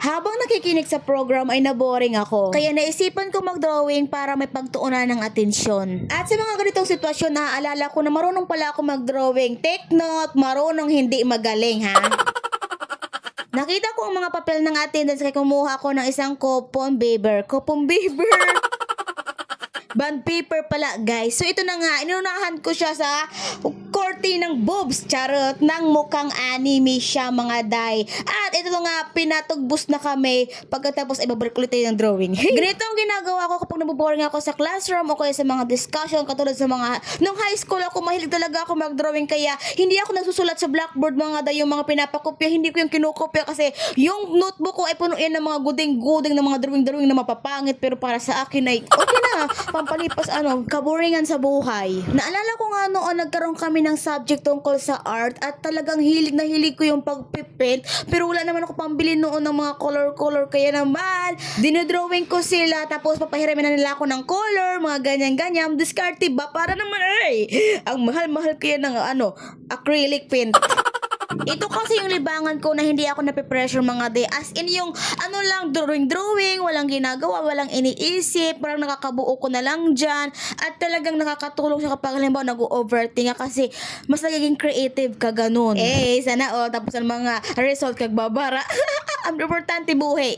Habang nakikinig sa program ay naboring ako. Kaya naisipan ko mag-drawing para may pagtuunan ng atensyon. At sa mga ganitong sitwasyon, naaalala ko na marunong pala ako mag-drawing. Take note, marunong hindi magaling ha. Nakita ko ang mga papel ng attendance kaya kumuha ako ng isang coupon paper. Coupon paper. Bond paper pala guys. So ito na nga, inunahan ko siya sa korte ng boobs, charot, ng mukhang anime siya mga day. At ito nga, pinatugbos na kami. Pagkatapos ay babalik ulit tayo ng drawing. Ganito ang ginagawa ko kapag naboboring ako sa classroom o kaya sa mga discussion, katulad sa mga, nung high school ako, mahilig talaga ako mag-drawing, kaya hindi ako nagsusulat sa blackboard mga day, yung mga pinapakopya, hindi ko yung kinukopya kasi yung notebook ko ay puno yan ng mga guding-guding ng mga drawing-drawing na mapapangit, pero para sa akin ay okay na, pampalipas kaboringan sa buhay. Naalala ko nga noon, nagkaroon kami ng subject tungkol sa art at talagang hilig na hilig ko yung pagpipint, pero wala naman ako pambili noon ng mga color, kaya naman dinodrawing ko sila, tapos papahiramin na nila ako ng color, mga ganyan-ganyan, diskarte ba, para naman ang mahal-mahal kaya ng acrylic paint. Ito kasi yung libangan ko na hindi ako napipressure mga day. As in yung lang, drawing, walang ginagawa, walang iniisip, parang nakakabuo ko na lang dyan. At talagang nakakatulong siya kapag halimbawa nag-overthink kasi mas nagiging creative ka ganun. Sana tapos ang mga result kagbabara. Ang importante buhay.